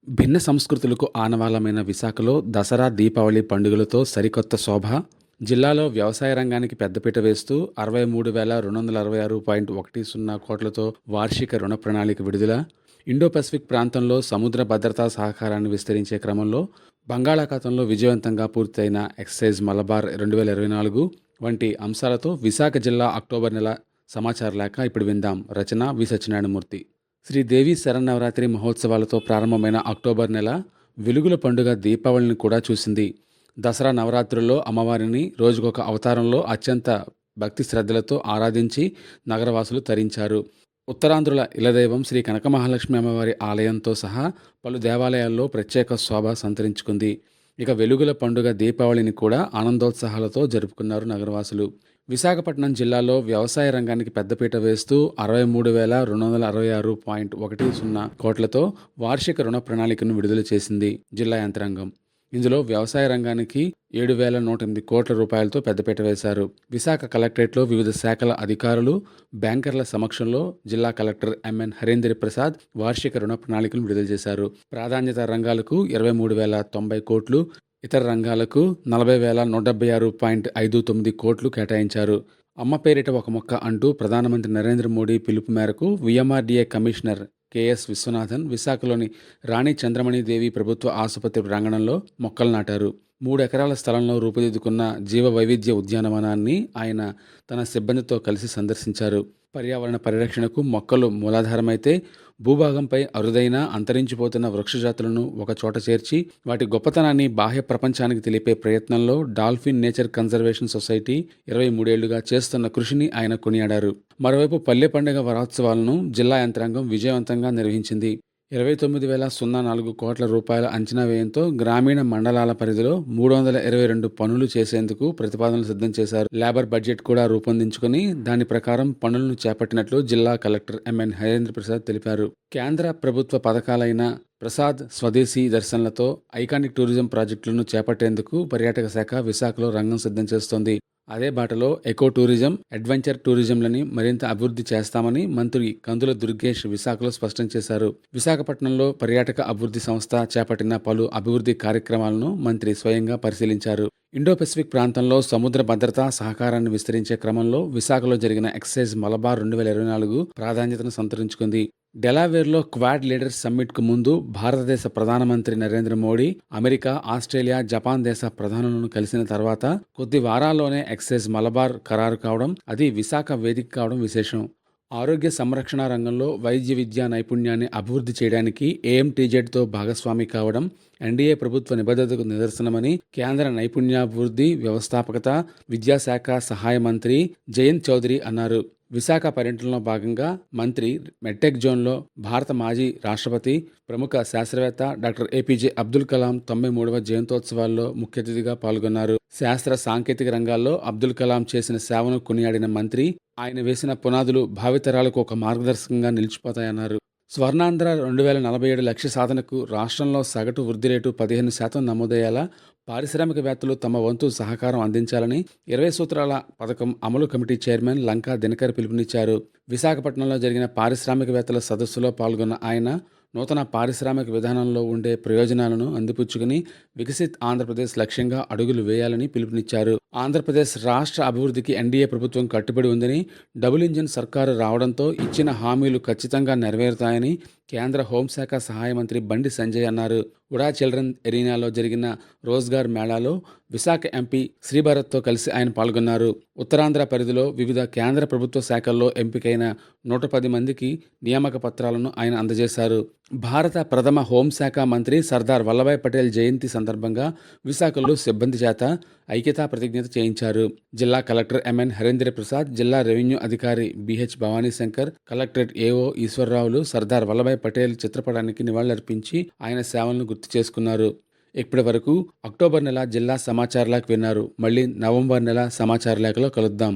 భిన్న సంస్కృతులకు ఆనవాలమైన విశాఖలో దసరా, దీపావళి పండుగలతో సరికొత్త శోభ. జిల్లాలో వ్యవసాయ రంగానికి పెద్దపీట వేస్తూ 63,266.10 కోట్లతో వార్షిక రుణ ప్రణాళిక విడుదల. ఇండో పసిఫిక్ ప్రాంతంలో సముద్ర భద్రతా సహకారాన్ని విస్తరించే క్రమంలో బంగాళాఖాతంలో విజయవంతంగా పూర్తయిన ఎక్సైజ్ మలబార్ 2024 వంటి అంశాలతో విశాఖ జిల్లా అక్టోబర్ నెల సమాచార లేఖ ఇప్పుడు విందాం. రచన వి సత్యనారాయణమూర్తి. శ్రీదేవి శరన్నవరాత్రి మహోత్సవాలతో ప్రారంభమైన అక్టోబర్ నెల వెలుగుల పండుగ దీపావళిని కూడా చూసింది. దసరా నవరాత్రుల్లో అమ్మవారిని రోజుకొక అవతారంలో అత్యంత భక్తి శ్రద్ధలతో ఆరాధించి నగరవాసులు తరించారు. ఉత్తరాంధ్రుల ఇలదైవం శ్రీ కనకమహాలక్ష్మి అమ్మవారి ఆలయంతో సహా పలు దేవాలయాల్లో ప్రత్యేక శోభ సంతరించుకుంది. ఇక వెలుగుల పండుగ దీపావళిని కూడా ఆనందోత్సాహాలతో జరుపుకున్నారు నగరవాసులు. విశాఖపట్నం జిల్లాలో వ్యవసాయ రంగానికి పెద్దపీట వేస్తూ 63,266.10 కోట్లతో వార్షిక రుణ ప్రణాళికను విడుదల చేసింది జిల్లా యంత్రాంగం. ఇందులో వ్యవసాయ రంగానికి 7,108 కోట్ల రూపాయలతో పెద్దపీట వేశారు. విశాఖ కలెక్టరేట్లో వివిధ శాఖల అధికారులు, బ్యాంకర్ల సమక్షంలో జిల్లా కలెక్టర్ ఎంఎన్ హరీంద్ర ప్రసాద్ వార్షిక రుణ ప్రణాళికను విడుదల చేశారు. ప్రాధాన్యత రంగాలకు 23,090 కోట్లు, ఇతర రంగాలకు 40,176.59 కోట్లు కేటాయించారు. అమ్మ పేరిట ఒక మొక్క అంటూ ప్రధానమంత్రి నరేంద్ర మోడీ పిలుపు మేరకు విఎంఆర్డీఏ కమిషనర్ కెఎస్ విశ్వనాథన్ విశాఖలోని రాణి చంద్రమణిదేవి ప్రభుత్వ ఆసుపత్రి ప్రాంగణంలో మొక్కలు నాటారు. 3 ఎకరాల స్థలంలో రూపుదిద్దుకున్న జీవ వైవిధ్య ఉద్యానవనాన్ని ఆయన తన సిబ్బందితో కలిసి సందర్శించారు. పర్యావరణ పరిరక్షణకు మొక్కలు మూలాధారమైతే భూభాగంపై అరుదైన అంతరించిపోతున్న వృక్షజాతులను ఒక చోట చేర్చి వాటి గొప్పతనాన్ని బాహ్య ప్రపంచానికి తెలిపే ప్రయత్నంలో డాల్ఫిన్ నేచర్ కన్జర్వేషన్ సొసైటీ 23 ఏళ్లుగా చేస్తున్న కృషిని ఆయన కొనియాడారు. మరోవైపు పల్లె పండుగ వారోత్సవాలను జిల్లా యంత్రాంగం విజయవంతంగా నిర్వహించింది. 29,004 కోట్ల రూపాయల అంచనా వ్యయంతో గ్రామీణ మండలాల పరిధిలో 322 పనులు చేసేందుకు ప్రతిపాదనలు సిద్ధం చేశారు. లేబర్ బడ్జెట్ కూడా రూపొందించుకుని దాని ప్రకారం పనులను చేపట్టినట్లు జిల్లా కలెక్టర్ ఎంఎన్ హరేంద్ర ప్రసాద్ తెలిపారు. కేంద్ర ప్రభుత్వ పథకాలైన ప్రసాద్ స్వదేశీ దర్శన్లతో ఐకానిక్ టూరిజం ప్రాజెక్టులను చేపట్టేందుకు పర్యాటక శాఖ విశాఖలో రంగం సిద్ధం చేస్తోంది. అదే బాటలో ఎకో టూరిజం, అడ్వెంచర్ టూరిజంలని మరింత అభివృద్ధి చేస్తామని మంత్రి కందుల దుర్గేష్ విశాఖలో స్పష్టం చేశారు. విశాఖపట్నంలో పర్యాటక అభివృద్ధి సంస్థ చేపట్టిన పలు అభివృద్ధి కార్యక్రమాలను మంత్రి స్వయంగా పరిశీలించారు. ఇండో పసిఫిక్ ప్రాంతంలో సముద్ర భద్రతా సహకారాన్ని విస్తరించే క్రమంలో విశాఖలో జరిగిన ఎక్సైజ్ మలబార్ 2024 ప్రాధాన్యతను సంతరించుకుంది. డెలావేర్లో క్వాడ్ లీడర్స్ సమ్మిట్కు ముందు భారతదేశ ప్రధానమంత్రి Narendra Modi America, Australia, Japan దేశ ప్రధానులను కలిసిన తర్వాత కొద్ది వారాల్లోనే ఎక్సైజ్ మలబార్ ఖరారు కావడం, అది విశాఖ వేదిక కావడం విశేషం. ఆరోగ్య సంరక్షణ రంగంలో వైద్య విద్యా నైపుణ్యాన్ని అభివృద్ధి చేయడానికి ఏఎంటీజెడ్తో భాగస్వామి కావడం ఎన్డీఏ ప్రభుత్వ నిబద్ధతకు నిదర్శనమని కేంద్ర నైపుణ్యాభివృద్ధి, వ్యవస్థాపకత, విద్యాశాఖ సహాయ మంత్రి జయంత్ చౌదరి అన్నారు. విశాఖ పర్యటనలో భాగంగా మంత్రి మెడ్టెక్ జోన్లో భారత మాజీ రాష్ట్రపతి, ప్రముఖ శాస్త్రవేత్త డాక్టర్ ఏపీజే అబ్దుల్ కలాం 93వ జయంతోత్సవాల్లో ముఖ్య అతిథిగా పాల్గొన్నారు. శాస్త్ర సాంకేతిక రంగాల్లో అబ్దుల్ కలాం చేసిన సేవను కొనియాడిన మంత్రి ఆయన వేసిన పునాదులు భావితరాలకు ఒక మార్గదర్శకంగా నిలిచిపోతాయన్నారు. స్వర్ణాంధ్ర 2047 లక్ష్య సాధనకు రాష్ట్రంలో సగటు వృద్ధి రేటు 15% నమోదయ్యేలా పారిశ్రామికవేత్తలు తమ వంతు సహకారం అందించాలని 20 సూత్రాల పథకం అమలు కమిటీ చైర్మన్ లంకా దినకర్ పిలుపునిచ్చారు. విశాఖపట్నంలో జరిగిన పారిశ్రామికవేత్తల సదస్సులో పాల్గొన్న ఆయన నూతన పారిశ్రామిక విధానంలో ఉండే ప్రయోజనాలను అందిపుచ్చుకుని వికసిత్ ఆంధ్రప్రదేశ్ లక్ష్యంగా అడుగులు వేయాలని పిలుపునిచ్చారు. ఆంధ్రప్రదేశ్ రాష్ట్ర అభివృద్ధికి ఎన్డీఏ ప్రభుత్వం కట్టుబడి ఉందని, డబుల్ ఇంజిన్ సర్కారు రావడంతో ఇచ్చిన హామీలు ఖచ్చితంగా నెరవేరుతాయని కేంద్ర హోంశాఖ సహాయ మంత్రి బండి సంజయ్ అన్నారు. ఉడా చిల్డ్రన్ ఎరీనాలో జరిగిన రోజ్గార్ మేళాలో విశాఖ ఎంపీ శ్రీభరత్తో కలిసి ఆయన పాల్గొన్నారు. ఉత్తరాంధ్ర పరిధిలో వివిధ కేంద్ర ప్రభుత్వ శాఖల్లో ఎంపికైన 110 మందికి నియామక పత్రాలను ఆయన అందజేశారు. భారత ప్రథమ హోంశాఖ మంత్రి సర్దార్ వల్లభాయ్ పటేల్ జయంతి సందర్భంగా విశాఖలో సిబ్బంది చేత ఐక్యతా ప్రతిజ్ఞత చేయించారు. జిల్లా కలెక్టర్ ఎంఎన్ హరేంద్ర ప్రసాద్, జిల్లా రెవెన్యూ అధికారి బిహెచ్ భవానీశంకర్, కలెక్టరేట్ ఏఓ ఈశ్వరరావులు సర్దార్ వల్లభాయ్ పటేల్ చిత్రపటానికి నివాళులర్పించి ఆయన సేవలను గుర్తు చేసుకున్నారు. ఇప్పటి వరకు అక్టోబర్ నెల జిల్లా సమాచార లేఖ విన్నారు. మళ్ళీ నవంబర్ నెల సమాచార లేఖలో కలుద్దాం.